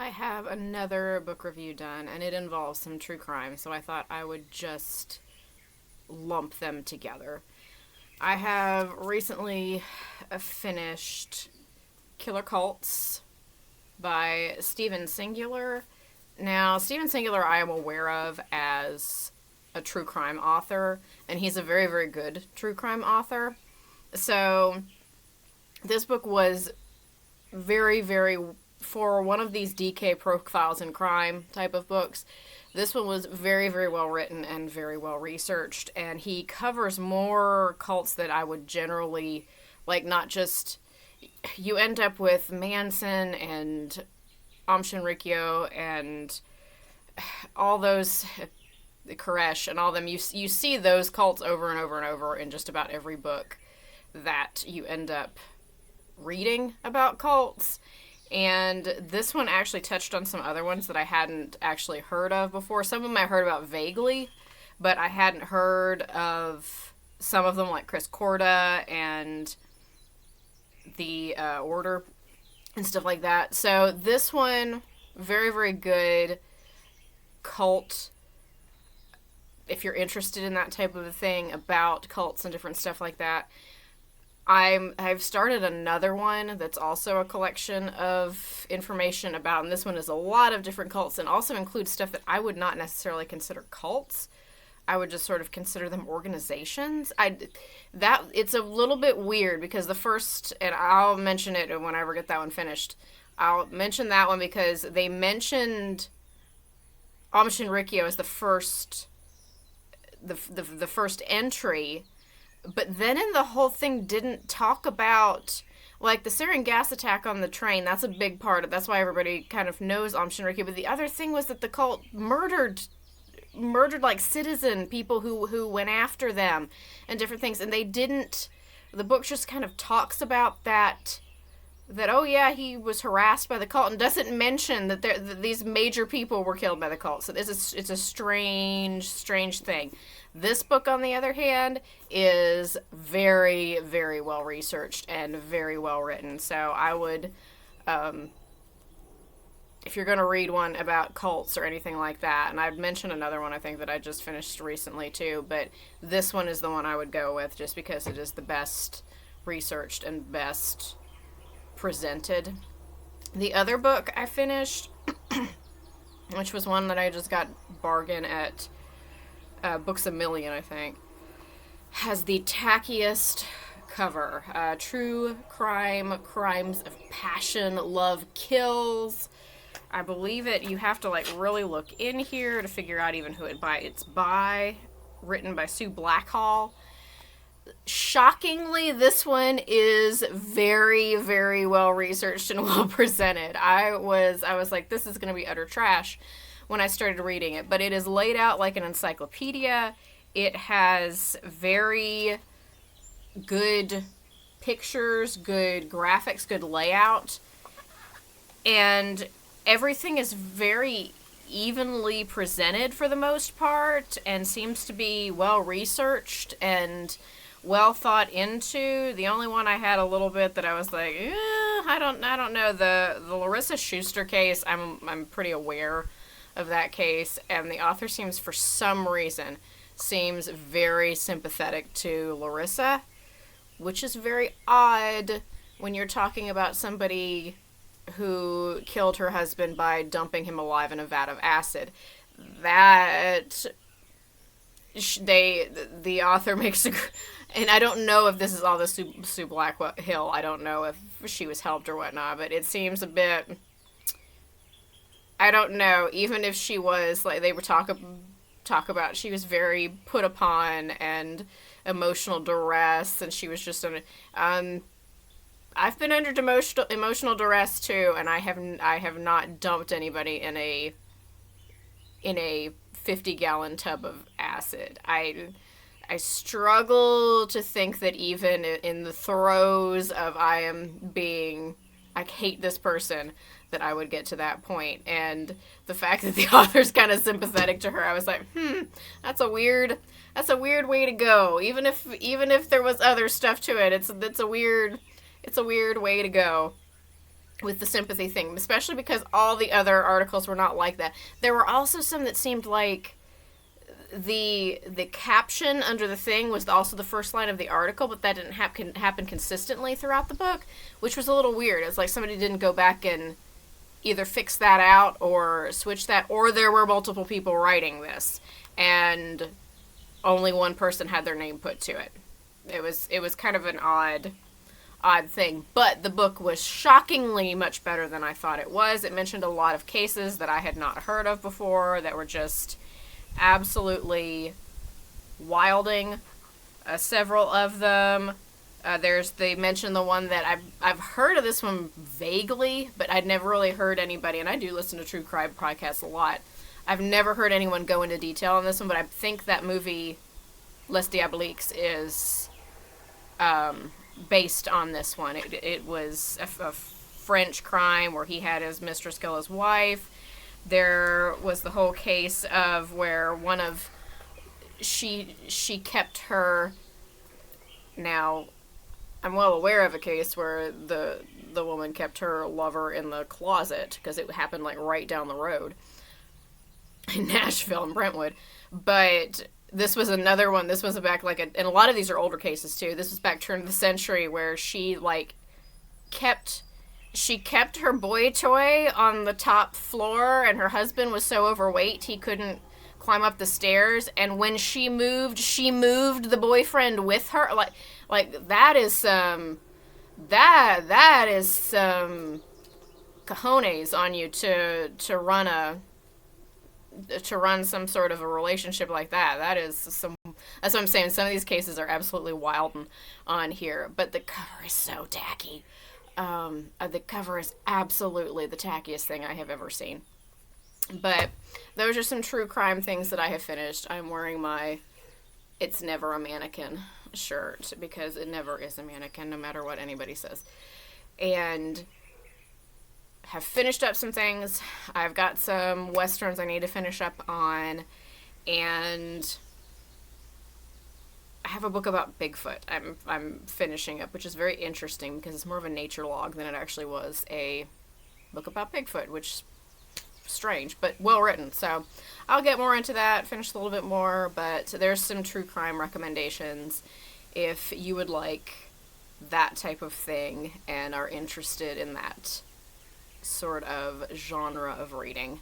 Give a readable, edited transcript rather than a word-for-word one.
I have another book review done, and it involves some true crime, so I thought I would just lump them together. I have recently finished Killer Cults by Stephen Singular. Now, Stephen Singular I am aware of as a true crime author, and he's a very, very good true crime author. So, this book was very, very, for one of these DK profiles in crime type of books, this one was very, very well written and very well researched, and he covers more cults that I would generally, like, not just, you end up with Manson and Aum Shinrikyo and all those, Koresh and all them, you see those cults over and over and over in just about every book that you end up reading about cults. And this one actually touched on some other ones that I hadn't actually heard of before. Some of them I heard about vaguely, but I hadn't heard of some of them, like Chris Corda and the Order and stuff like that. So this one, very, very good cult. If you're interested in that type of a thing about cults and different stuff like that. I've started another one that's also a collection of information about, and this one is a lot of different cults and also includes stuff that I would not necessarily consider cults. I would just sort of consider them organizations. It's a little bit weird because the first, and I'll mention it when I ever get that one finished. I'll mention that one because they mentioned Aum Shinrikyo as the first entry. But then in the whole thing didn't talk about, like, the sarin gas attack on the train. That's a big part of, that's why everybody kind of knows Aum Shinrikyo. But the other thing was that the cult murdered like citizen people who went after them and different things. And they didn't, the book just kind of talks about that oh yeah, he was harassed by the cult, and doesn't mention that these major people were killed by the cult. So it's a strange thing. This book, on the other hand, is very, very well researched and very well written. So I would, if you're going to read one about cults or anything like that, and I'd mention another one I think that I just finished recently too, but this one is the one I would go with just because it is the best researched and best presented. The other book I finished, which was one that I just got bargain at Books A Million, I think, has the tackiest cover. True crime, crimes of passion, love kills. I believe it. You have to like really look in here to figure out even who it's by. Written by Sue Blackhall. Shockingly, this one is very, very well researched and well presented. I was like, this is going to be utter trash when I started reading it, but it is laid out like an encyclopedia. It has very good pictures, good graphics, good layout, and everything is very evenly presented for the most part and seems to be well researched and well thought into. The only one I had a little bit that I was like, I don't know. The Larissa Schuster case, I'm pretty aware of that case, and the author seems very sympathetic to Larissa, which is very odd when you're talking about somebody who killed her husband by dumping him alive in a vat of acid. That the author makes and I don't know if this is all the Sue Blackhill. I don't know if she was helped or whatnot, but it seems a bit, I don't know, even if she was, like, they would talk about, she was very put upon and emotional duress, and she was just I've been under emotional duress too, and I have not dumped anybody in a 50-gallon tub of acid. I struggle to think that even in the throes of I hate this person, that I would get to that point. And the fact that the author's kind of sympathetic to her, I was like, that's a weird way to go. Even if there was other stuff to it, it's a weird way to go. with the sympathy thing, especially because all the other articles were not like that. There were also some that seemed like the caption under the thing was also the first line of the article, but that didn't happen consistently throughout the book, which was a little weird. It's like somebody didn't go back and either fix that out or switch that, or there were multiple people writing this and only one person had their name put to it. It was kind of an odd thing, but the book was shockingly much better than I thought it was. It mentioned a lot of cases that I had not heard of before that were just absolutely wilding. Several of them. They mentioned the one that I've heard of this one vaguely, but I'd never really heard anybody, and I do listen to true crime podcasts a lot. I've never heard anyone go into detail on this one, but I think that movie Les Diaboliques is based on this one. It was a French crime where he had his mistress kill his wife. There was the whole case of where she kept her. Now, I'm well aware of a case where the woman kept her lover in the closet because it happened like right down the road in Nashville and Brentwood. But this was another one. This was back and a lot of these are older cases too. This was back turn of the century where she kept her boy toy on the top floor, and her husband was so overweight he couldn't climb up the stairs, and when she moved the boyfriend with her. Like that is some cojones on you to run some sort of a relationship like that. That's what I'm saying. Some of these cases are absolutely wild on here, but the cover is so tacky. The cover is absolutely the tackiest thing I have ever seen. But those are some true crime things that I have finished. I'm wearing my "It's Never a Mannequin" shirt because it never is a mannequin, no matter what anybody says. And have finished up some things. I've got some westerns I need to finish up on, and I have a book about Bigfoot I'm finishing up, which is very interesting because it's more of a nature log than it actually was a book about Bigfoot, which is strange, but well written. So I'll get more into that, finish a little bit more, but there's some true crime recommendations if you would like that type of thing and are interested in that sort of genre of reading.